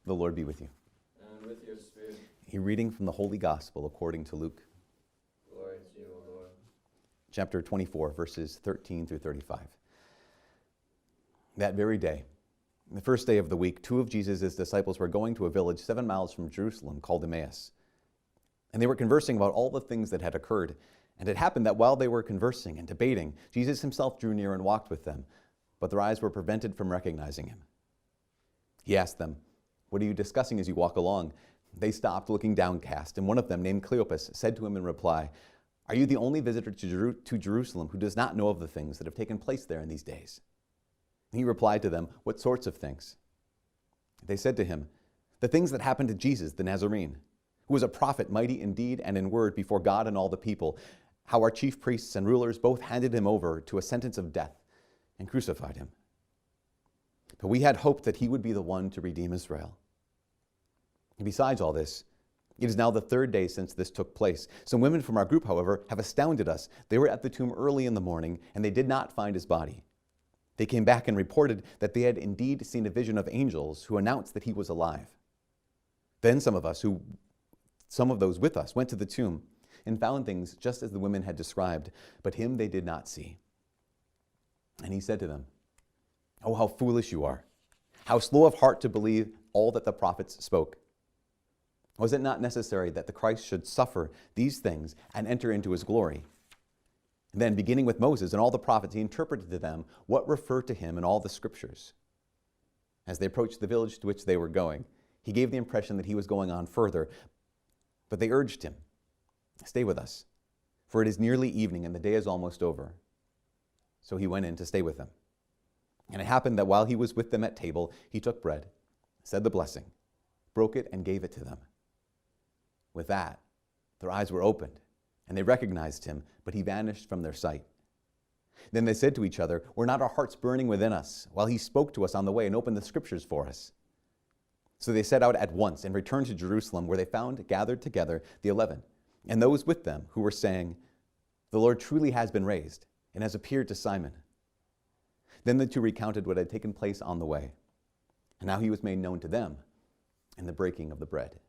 The Lord be with you. And with your spirit. A reading from the Holy Gospel according to Luke. Glory to you, O Lord. Chapter 24, verses 13 through 35. That very day, the first day of the week, 2 of Jesus' disciples were going to a village 7 miles from Jerusalem called Emmaus. And they were conversing about all the things that had occurred. And it happened that while they were conversing and debating, Jesus himself drew near and walked with them, but their eyes were prevented from recognizing him. He asked them, "What are you discussing as you walk along?" They stopped, looking downcast, and one of them, named Cleopas, said to him in reply, "Are you the only visitor to Jerusalem who does not know of the things that have taken place there in these days?" And he replied to them, "What sorts of things?" They said to him, "The things that happened to Jesus the Nazarene, who was a prophet, mighty in deed and in word before God and all the people, how our chief priests and rulers both handed him over to a sentence of death and crucified him. But we had hoped that he would be the one to redeem Israel. And besides all this, it is now the 3rd day since this took place. Some women from our group, however, have astounded us. They were at the tomb early in the morning, and they did not find his body. They came back and reported that they had indeed seen a vision of angels who announced that he was alive. Then some of those with us went to the tomb and found things just as the women had described, but him they did not see. And he said to them, 'Oh, how foolish you are! How slow of heart to believe all that the prophets spoke. Was it not necessary that the Christ should suffer these things and enter into his glory?' And then, beginning with Moses and all the prophets, he interpreted to them what referred to him in all the scriptures. As they approached the village to which they were going, he gave the impression that he was going on further, but they urged him, 'Stay with us, for it is nearly evening and the day is almost over.' So he went in to stay with them. And it happened that while he was with them at table, he took bread, said the blessing, broke it, and gave it to them. With that, their eyes were opened, and they recognized him, but he vanished from their sight. Then they said to each other, 'Were not our hearts burning within us while he spoke to us on the way and opened the scriptures for us?' So they set out at once and returned to Jerusalem, where they found gathered together the 11, and those with them who were saying, 'The Lord truly has been raised and has appeared to Simon.' Then the 2 recounted what had taken place on the way, and how he was made known to them in the breaking of the bread."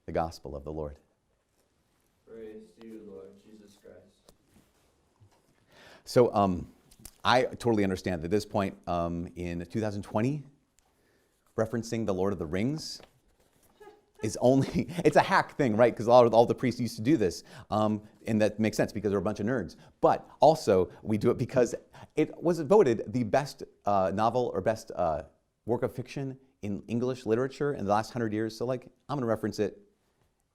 The Gospel of the Lord. Praise to you, Lord Jesus Christ. So I totally understand at this point in 2020, referencing the Lord of the Rings is only, it's a hack thing, right? Because all the priests used to do this. And that makes sense because they're a bunch of nerds. But also, we do it because it was voted the best novel or best work of fiction in English literature in the last 100 years. So, I'm going to reference it.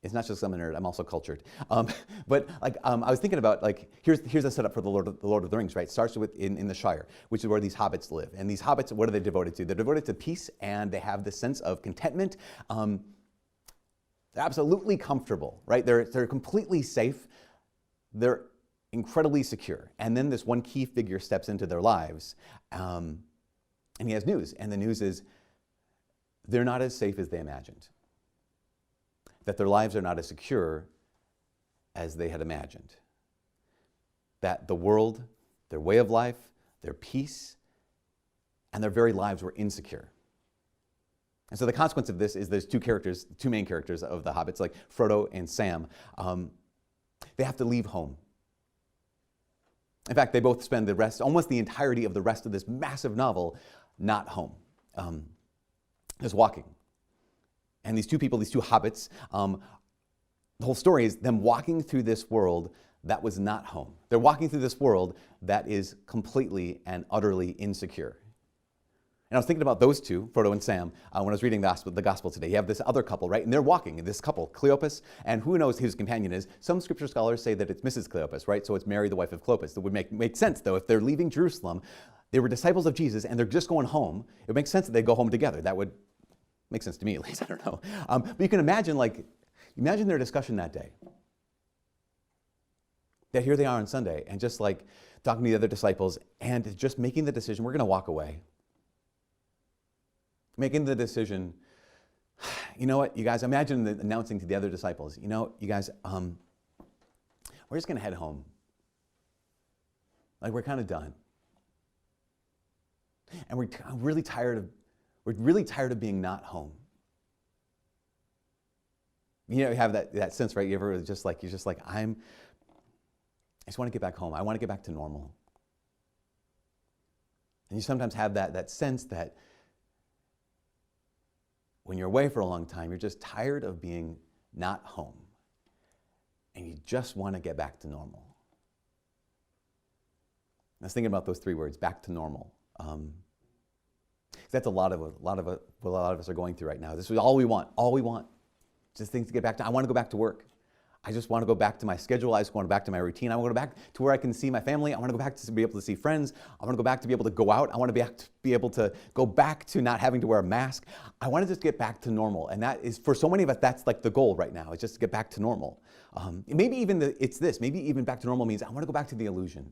It's not just I'm a nerd, I'm also cultured. But I was thinking about, here's a setup for the Lord of the Rings, right? It starts with in the Shire, which is where these hobbits live. And these hobbits, what are they devoted to? They're devoted to peace, and they have this sense of contentment. They're absolutely comfortable, right? They're completely safe. They're incredibly secure. And then this one key figure steps into their lives, and he has news. And the news is they're not as safe as they imagined. That their lives are not as secure as they had imagined. That the world, their way of life, their peace, and their very lives were insecure. And so the consequence of this is there's 2 main characters of the hobbits, like Frodo and Sam. They have to leave home. In fact, they both spend almost the entirety of the rest of this massive novel, not home, just walking. And these 2 people, these 2 hobbits, the whole story is them walking through this world that was not home. They're walking through this world that is completely and utterly insecure. And I was thinking about those 2, Frodo and Sam, when I was reading the gospel today. You have this other couple, right? And they're walking, this couple, Cleopas, and who knows who his companion is. Some scripture scholars say that it's Mrs. Cleopas, right? So it's Mary, the wife of Clopas. That would make sense, though, if they're leaving Jerusalem. They were disciples of Jesus, and they're just going home. It would make sense that they go home together. That would make sense to me, at least. I don't know. But you can imagine, imagine their discussion that day. That here they are on Sunday, and just talking to the other disciples, and just making the decision, we're going to walk away. Making the decision, you know what, you guys, imagine announcing to the other disciples, you guys, we're just going to head home. We're kind of done. And we're really tired of We're really tired of being not home. You have that sense, right? You're just like, I just want to get back home. I want to get back to normal. And you sometimes have that sense that when you're away for a long time, you're just tired of being not home. And you just want to get back to normal. I was thinking about those three words, back to normal. That's a lot of what a lot of us are going through right now. This is all we want. Just things to get back to. I want to go back to work. I just want to go back to my schedule. I just want to go back to my routine. I want to go back to where I can see my family. I want to go back to be able to see friends. I want to go back to be able to go out. I want to be able to go back to not having to wear a mask. I want to just get back to normal. And that is, for so many of us, that's like the goal right now, is just to get back to normal. Maybe even it's this. Maybe even back to normal means I want to go back to the illusion.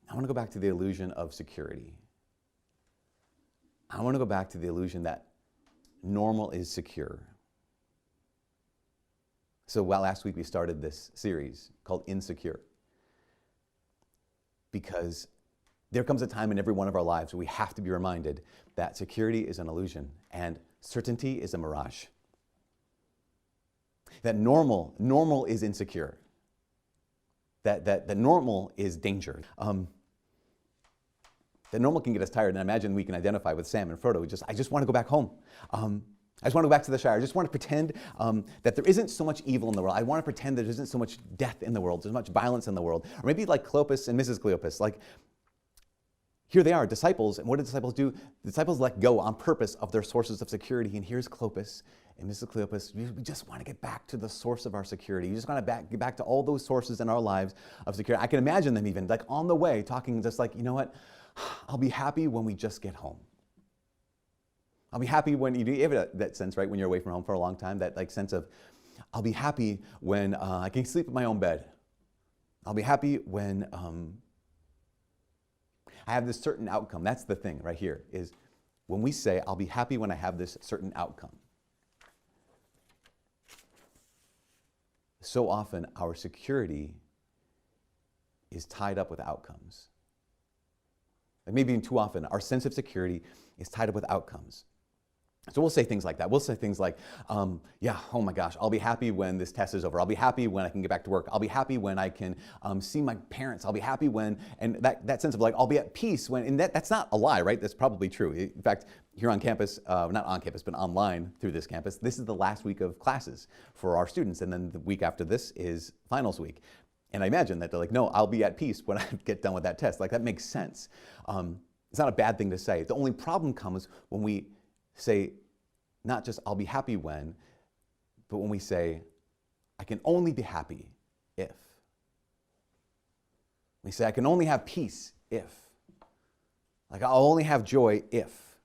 I want to go back to the illusion of security. I want to go back to the illusion that normal is secure. So last week we started this series called Insecure. Because there comes a time in every one of our lives where we have to be reminded that security is an illusion and certainty is a mirage. That normal is insecure. That normal is danger. That normal can get us tired, and I imagine we can identify with Sam and Frodo. I just want to go back home. I just want to go back to the Shire. I just want to pretend that there isn't so much evil in the world. I want to pretend that there isn't so much death in the world, there's much violence in the world. Or maybe like Cleopas and Mrs. Cleopas, like here they are, disciples, and what do disciples do? The disciples let go on purpose of their sources of security, and here's Cleopas and Mrs. Cleopas. We just want to get back to the source of our security. You just want to get back to all those sources in our lives of security. I can imagine them even like on the way talking just like, you know what? I'll be happy when we just get home. I'll be happy when you have that sense, right, when you're away from home for a long time, that like sense of, I'll be happy when I can sleep in my own bed. I'll be happy when I have this certain outcome. That's the thing right here, is when we say, I'll be happy when I have this certain outcome. So often our security is tied up with outcomes. Like maybe even too often, our sense of security is tied up with outcomes. So we'll say things like that. We'll say things like, yeah, oh my gosh, I'll be happy when this test is over. I'll be happy when I can get back to work. I'll be happy when I can see my parents. I'll be happy when, and that sense of like, I'll be at peace when, and that's not a lie, right? That's probably true. In fact, here on campus, not on campus, but online through this campus, this is the last week of classes for our students. And then the week after this is finals week. And I imagine that they're like, no, I'll be at peace when I get done with that test. Like that makes sense. It's not a bad thing to say. The only problem comes when we say, not just I'll be happy when, but when we say, I can only be happy if. We say, I can only have peace if. Like I'll only have joy if.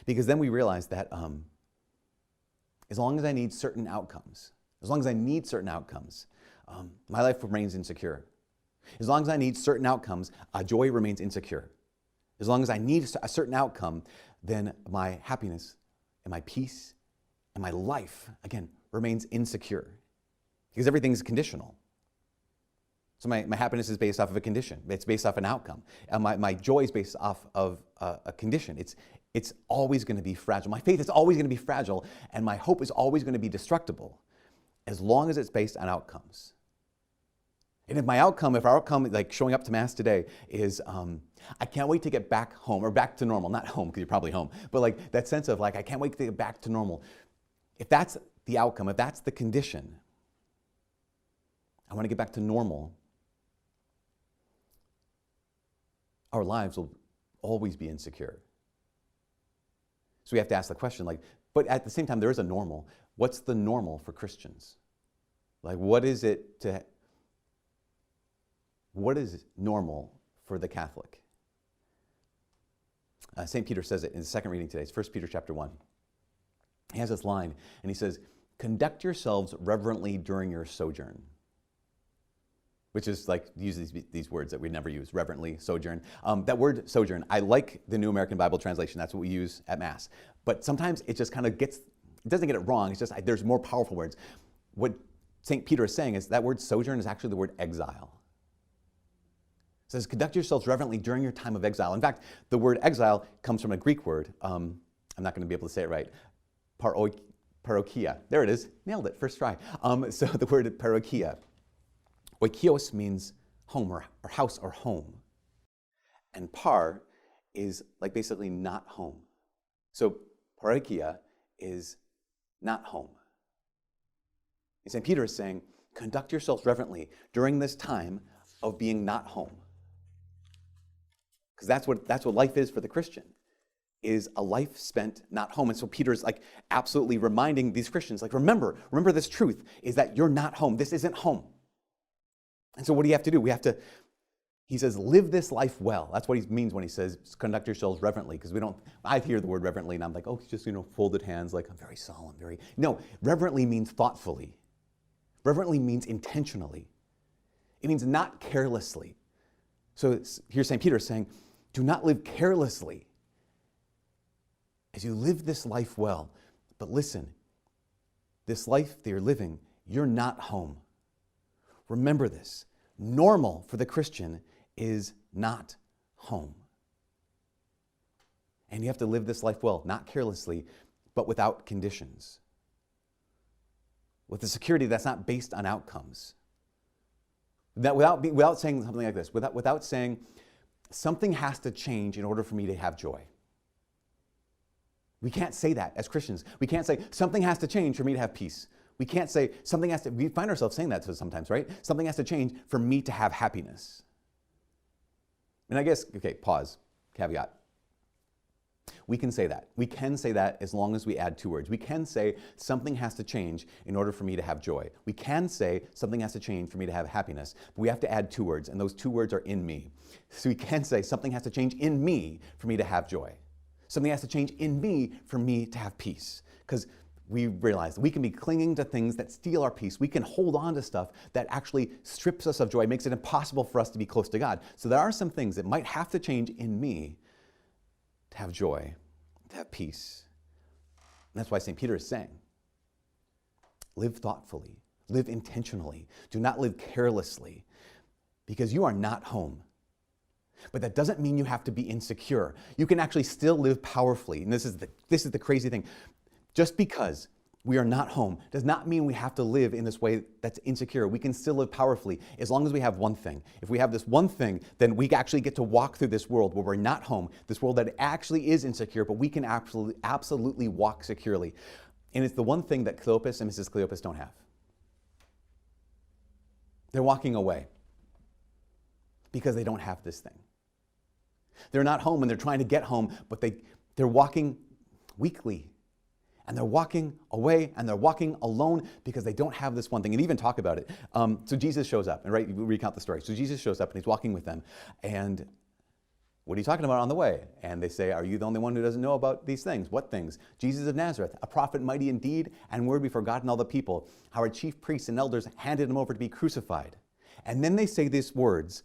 Because then we realize that as long as I need certain outcomes, my life remains insecure. As long as I need certain outcomes, joy remains insecure. As long as I need a certain outcome, then my happiness and my peace and my life, again, remains insecure. Because everything is conditional. So my happiness is based off of a condition. It's based off an outcome. My joy is based off of a condition. It's always going to be fragile. My faith is always going to be fragile, and my hope is always going to be destructible, as long as it's based on outcomes. And if our outcome, like showing up to Mass today, is I can't wait to get back home, or back to normal, not home, because you're probably home, but like that sense of like, I can't wait to get back to normal. If that's the outcome, if that's the condition, I want to get back to normal, our lives will always be insecure. So we have to ask the question, like, but at the same time, there is a normal. What's the normal for Christians? Like, what is normal for the Catholic? St. Peter says it in the second reading today. It's 1 Peter chapter 1. He has this line, and he says, conduct yourselves reverently during your sojourn. Which is like, use these words that we never use, reverently, sojourn. That word sojourn, I like the New American Bible Translation. That's what we use at Mass. But sometimes it just kind of it doesn't get it wrong. It's just, there's more powerful words. What St. Peter is saying is that word sojourn is actually the word exile. It says, conduct yourselves reverently during your time of exile. In fact, the word exile comes from a Greek word. I'm not going to be able to say it right. Parokia. There it is. Nailed it. First try. So the word parokia. Oikios means home or house or home. And par is like basically not home. So parokia is not home. And St. Peter is saying, conduct yourselves reverently during this time of being not home. Because that's what life is for the Christian, is a life spent not home. And so Peter's like absolutely reminding these Christians, like, remember this truth, is that you're not home. This isn't home. And so what do you have to do? He says, live this life well. That's what he means when he says, conduct yourselves reverently, because I hear the word reverently and I'm like, oh, just, folded hands, like I'm very solemn, No, reverently means thoughtfully. Reverently means intentionally. It means not carelessly. So here's St. Peter saying, do not live carelessly as you live this life well. But listen, this life that you're living, you're not home. Remember this. Normal for the Christian is not home. And you have to live this life well, not carelessly, but without conditions. With a security that's not based on outcomes. That without saying something like this, without saying, something has to change in order for me to have joy. We can't say that as Christians. We can't say, something has to change for me to have peace. We can't say, we find ourselves saying that sometimes, right? Something has to change for me to have happiness. And I guess, okay, pause, caveat. We can say that. We can say that as long as we add two words. We can say, something has to change in order for me to have joy. We can say, something has to change for me to have happiness. But we have to add two words, and those two words are in me. So we can say, something has to change in me for me to have joy. Something has to change in me for me to have peace. Because we realize that we can be clinging to things that steal our peace. We can hold on to stuff that actually strips us of joy, makes it impossible for us to be close to God. So there are some things that might have to change in me to have joy, to have peace. And that's why St. Peter is saying, live thoughtfully, live intentionally, do not live carelessly, because you are not home. But that doesn't mean you have to be insecure. You can actually still live powerfully. And this is the crazy thing. Just because we are not home does not mean we have to live in this way that's insecure. We can still live powerfully as long as we have one thing. If we have this one thing, then we actually get to walk through this world where we're not home, this world that actually is insecure, but we can absolutely walk securely. And it's the one thing that Cleopas and Mrs. Cleopas don't have. They're walking away because they don't have this thing. They're not home and they're trying to get home, but they're walking weakly. And they're walking away and they're walking alone because they don't have this one thing. And even talk about it. So Jesus shows up, and right, we recount the story. So Jesus shows up and he's walking with them. And what are you talking about on the way? And they say, are you the only one who doesn't know about these things? What things? Jesus of Nazareth, a prophet mighty in deed and word before God and all the people. How our chief priests and elders handed him over to be crucified. And then they say these words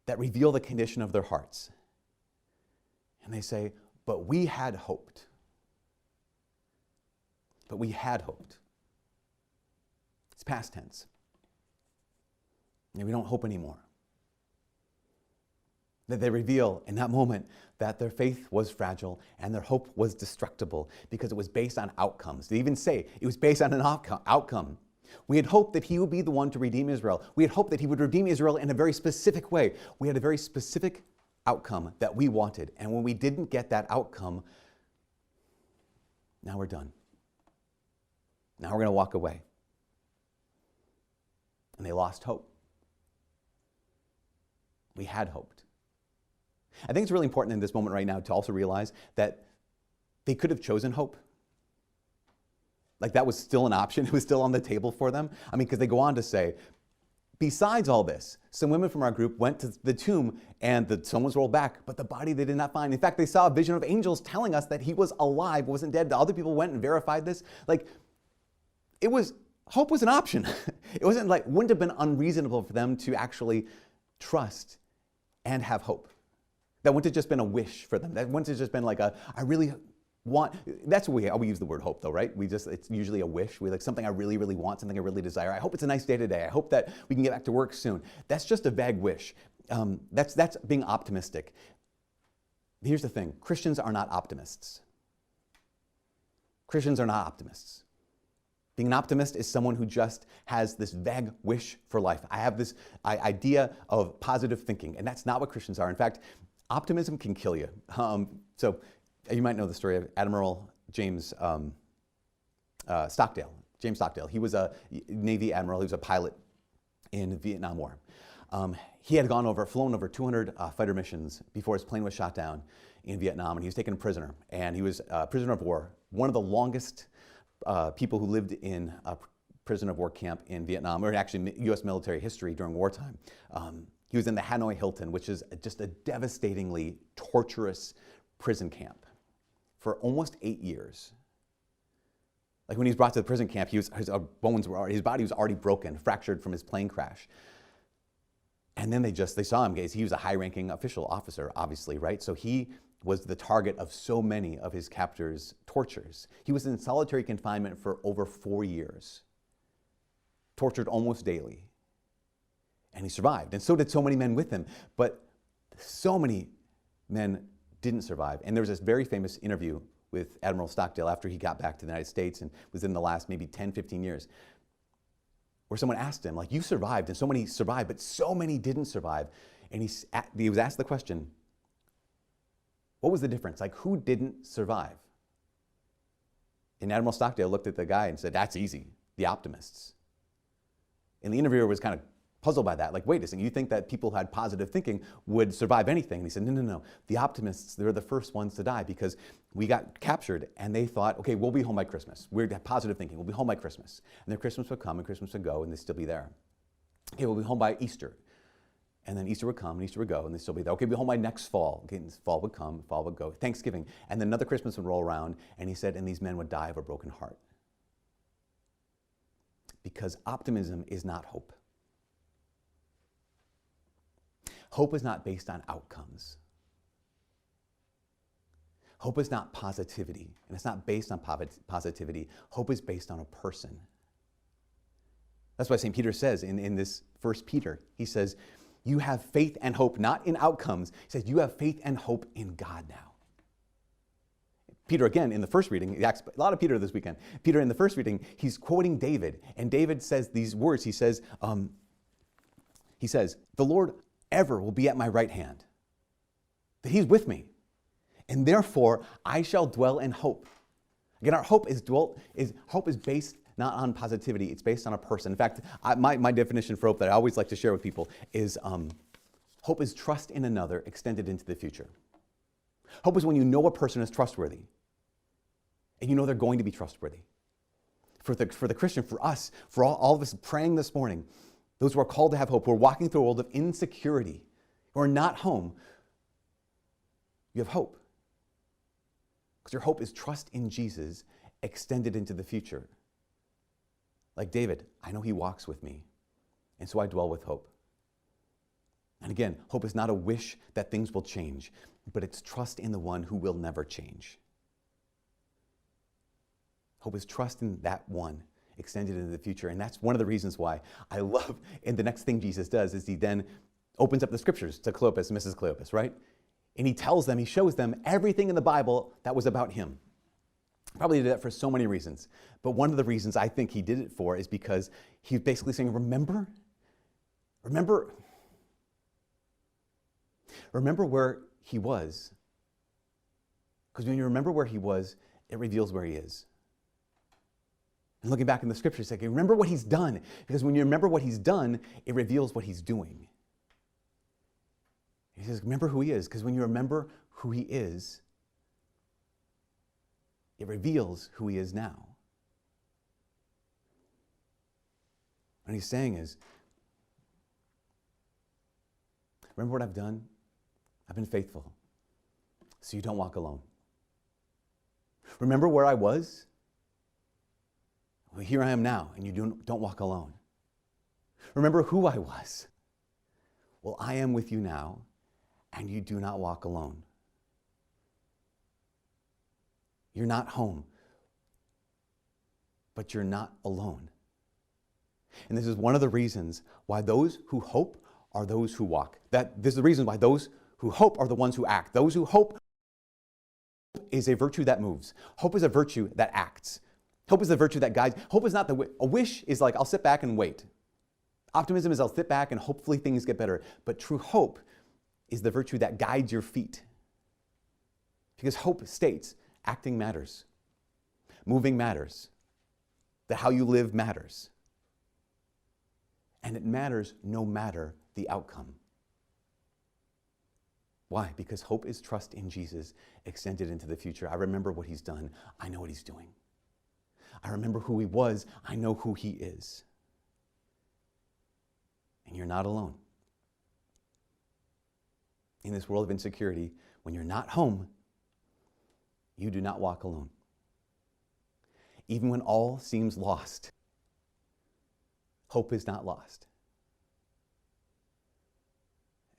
that reveal the condition of their hearts. And they say, but we had hoped. But we had hoped. It's past tense. And we don't hope anymore. That they reveal in that moment that their faith was fragile and their hope was destructible because it was based on outcomes. They even say it was based on an outcome. We had hoped that he would be the one to redeem Israel. We had hoped that he would redeem Israel in a very specific way. We had a very specific outcome that we wanted. And when we didn't get that outcome, now we're done. Now we're going to walk away. And they lost hope. We had hoped. I think it's really important in this moment right now to also realize that they could have chosen hope. Like that was still an option. It was still on the table for them. I mean, because they go on to say, besides all this, some women from our group went to the tomb and the stone was rolled back, but the body they did not find. In fact, they saw a vision of angels telling us that he was alive, wasn't dead. The other people went and verified this. Like, hope was an option. It wouldn't have been unreasonable for them to actually trust and have hope. That wouldn't have just been a wish for them. That wouldn't have just been like I really want, that's what we use the word hope though, right? It's usually a wish. We like something I really, really want, something I really desire. I hope it's a nice day today. I hope that we can get back to work soon. That's just a vague wish. That's being optimistic. Here's the thing. Christians are not optimists. Christians are not optimists. Being an optimist is someone who just has this vague wish for life. I have this idea of positive thinking, and that's not what Christians are. In fact, optimism can kill you. So you might know the story of Admiral James Stockdale. James Stockdale. He was a Navy admiral. He was a pilot in the Vietnam War. He had flown over 200 fighter missions before his plane was shot down in Vietnam, and he was taken prisoner. And he was a prisoner of war, one of the longest people who lived in a prisoner of war camp in Vietnam, or actually U.S. military history during wartime. He was in the Hanoi Hilton, which is just a devastatingly torturous prison camp for almost 8 years. Like when he was brought to the prison camp, his body was already broken, fractured from his plane crash. And then they saw him, he was a high-ranking officer, obviously, right? So he was the target of so many of his captors' tortures. He was in solitary confinement for over 4 years, tortured almost daily. And he survived, and so did so many men with him. But so many men didn't survive. And there was this very famous interview with Admiral Stockdale after he got back to the United States and was in the last maybe 10, 15 years, where someone asked him, like, you survived, and so many survived, but so many didn't survive. And he was asked the question, what was the difference? Like, who didn't survive? And Admiral Stockdale looked at the guy and said, that's easy, the optimists. And the interviewer was kind of puzzled by that. Like, wait a second, you think that people who had positive thinking would survive anything? And he said, no. The optimists, they're the first ones to die because we got captured and they thought, okay, we'll be home by Christmas. We're positive thinking, we'll be home by Christmas. And then Christmas would come and Christmas would go and they'd still be there. Okay, we'll be home by Easter. And then Easter would come and Easter would go and they'd still be there. Okay, we'll be home by next fall. Okay, and fall would come, fall would go. Thanksgiving. And then another Christmas would roll around and he said, and these men would die of a broken heart. Because optimism is not hope. Hope is not based on outcomes. Hope is not positivity, and it's not based on positivity. Hope is based on a person. That's why St. Peter says in this 1 Peter, he says, you have faith and hope, not in outcomes. He says, you have faith and hope in God now. Peter, again, in the first reading, a lot of Peter this weekend. Peter, in the first reading, he's quoting David, and David says these words. He says, the Lord ever will be at my right hand, that he's with me, and therefore I shall dwell in hope. Again, our hope is based not on positivity, it's based on a person. In fact, my definition for hope that I always like to share with people is hope is trust in another extended into the future. Hope is when you know a person is trustworthy, and you know they're going to be trustworthy. For the Christian, for us, for all of us praying this morning, those who are called to have hope, who are walking through a world of insecurity, who are not home, you have hope. Because your hope is trust in Jesus extended into the future. Like David, I know he walks with me, and so I dwell with hope. And again, hope is not a wish that things will change, but it's trust in the one who will never change. Hope is trust in that one extended into the future. And that's one of the reasons why I love, and the next thing Jesus does is he then opens up the scriptures to Cleopas and Mrs. Cleopas, right? And he shows them everything in the Bible that was about him. Probably did that for so many reasons. But one of the reasons I think he did it for is because he's basically saying, remember where he was. Because when you remember where he was, it reveals where he is. And looking back in the scriptures, like, remember what he's done. Because when you remember what he's done, it reveals what he's doing. He says, remember who he is. Because when you remember who he is, it reveals who he is now. What he's saying is, remember what I've done? I've been faithful, so you don't walk alone. Remember where I was? Well, here I am now, and you don't walk alone. Remember who I was? Well, I am with you now, and you do not walk alone. You're not home, but you're not alone. And this is one of the reasons why those who hope are those who walk. That this is the reason why those who hope are the ones who act. Those who hope is a virtue that moves. Hope is a virtue that acts. Hope is a virtue that guides. Hope is not a wish is like, I'll sit back and wait. Optimism is I'll sit back and hopefully things get better. But true hope is the virtue that guides your feet. Because hope states acting matters. Moving matters. That how you live matters. And it matters no matter the outcome. Why? Because hope is trust in Jesus extended into the future. I remember what he's done. I know what he's doing. I remember who he was. I know who he is. And you're not alone. In this world of insecurity, when you're not home, you do not walk alone. Even when all seems lost, hope is not lost.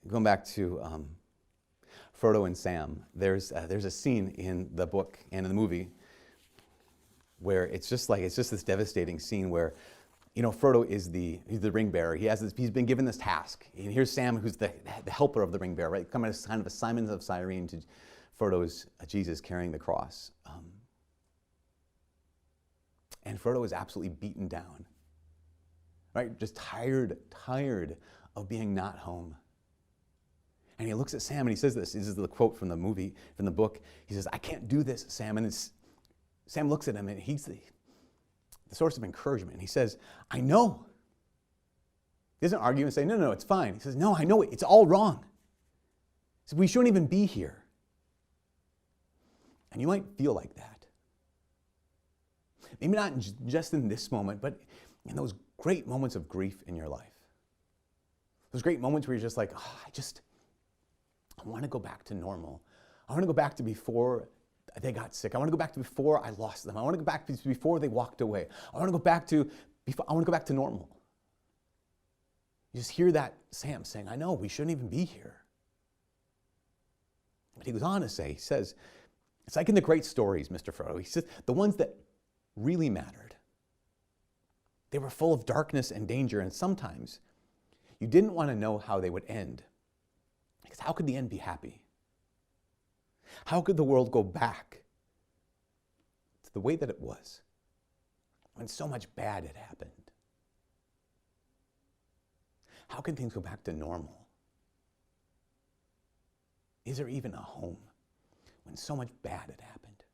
Going back to Frodo and Sam, there's a scene in the book and in the movie where it's just this devastating scene where, Frodo is he's the ring bearer. He's been given this task, and here's Sam, who's the helper of the ring bearer, right? Coming as kind of a Simon of Cyrene to Frodo's Jesus carrying the cross, and Frodo is absolutely beaten down, right? Just tired of being not home. And he looks at Sam and he says this. This is the quote from the movie, from the book. He says, "I can't do this, Sam." And Sam looks at him and he's the source of encouragement. And he says, "I know." He doesn't argue and say, no, it's fine. He says, "No, I know it. It's all wrong." He says, "We shouldn't even be here." And you might feel like that. Maybe not just in this moment, but in those great moments of grief in your life. Those great moments where you're just like, I want to go back to normal. I want to go back to before they got sick. I want to go back to before I lost them. I want to go back to before they walked away. I want to go back to normal. You just hear that Sam saying, "I know, we shouldn't even be here." But he goes on to say, he says, it's like in the great stories, Mr. Frodo. He says, the ones that really mattered, they were full of darkness and danger, and sometimes you didn't want to know how they would end. Because how could the end be happy? How could the world go back to the way that it was when so much bad had happened? How can things go back to normal? Is there even a home when so much bad had happened?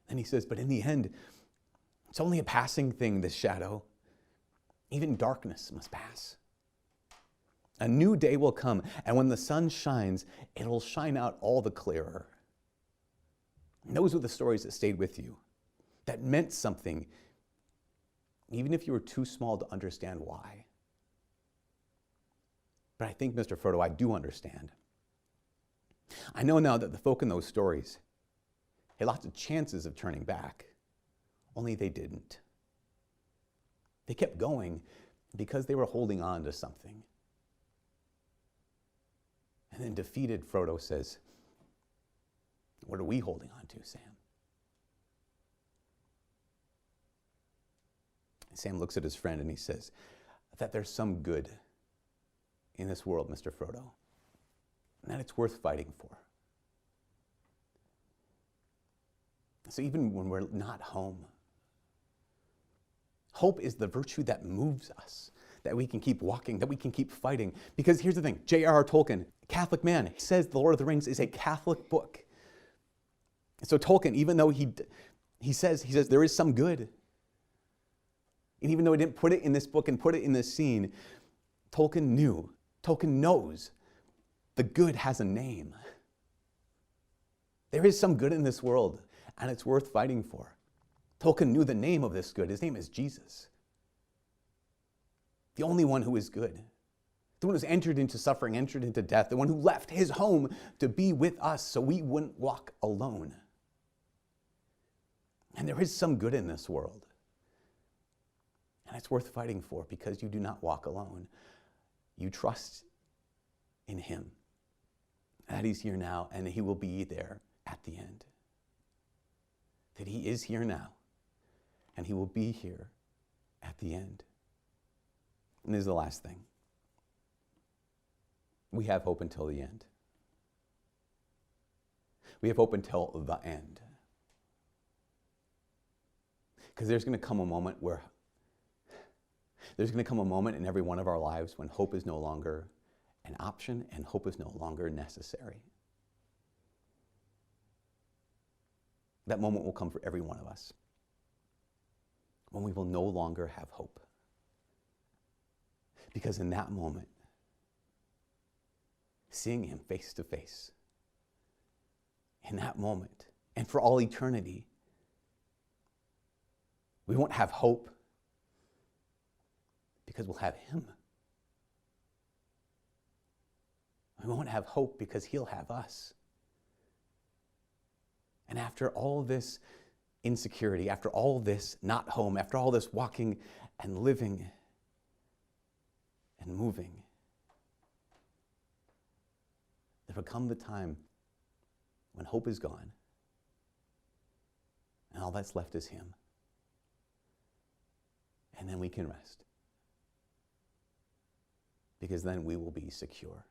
And he says, but in the end, it's only a passing thing, this shadow. Even darkness must pass. A new day will come, and when the sun shines, it'll shine out all the clearer. And those were the stories that stayed with you, that meant something, even if you were too small to understand why. But I think, Mr. Frodo, I do understand. I know now that the folk in those stories had lots of chances of turning back, only they didn't. They kept going because they were holding on to something. And then defeated Frodo says, what are we holding on to, Sam? And Sam looks at his friend and he says, that there's some good in this world, Mr. Frodo, and that it's worth fighting for. So even when we're not home, hope is the virtue that moves us, that we can keep walking, that we can keep fighting. Because here's the thing, J.R.R. Tolkien, Catholic man, he says The Lord of the Rings is a Catholic book. And so Tolkien, even though he says there is some good, and even though he didn't put it in this book and put it in this scene, Tolkien knows the good has a name. There is some good in this world, and it's worth fighting for. Tolkien knew the name of this good. His name is Jesus. The only one who is good. The one who's entered into suffering, entered into death. The one who left his home to be with us so we wouldn't walk alone. And there is some good in this world. And it's worth fighting for because you do not walk alone. You trust in him. That he's here now and he will be there at the end. That he is here now and he will be here at the end. And this is the last thing. We have hope until the end. We have hope until the end. Because there's going to come a moment in every one of our lives when hope is no longer an option and hope is no longer necessary. That moment will come for every one of us, when we will no longer have hope. Because in that moment, seeing him face to face, in that moment, and for all eternity, we won't have hope because we'll have him. We won't have hope because he'll have us. And after all this insecurity, after all this not home, after all this walking and living and moving, there will come the time when hope is gone and all that's left is him. And then we can rest, because then we will be secure.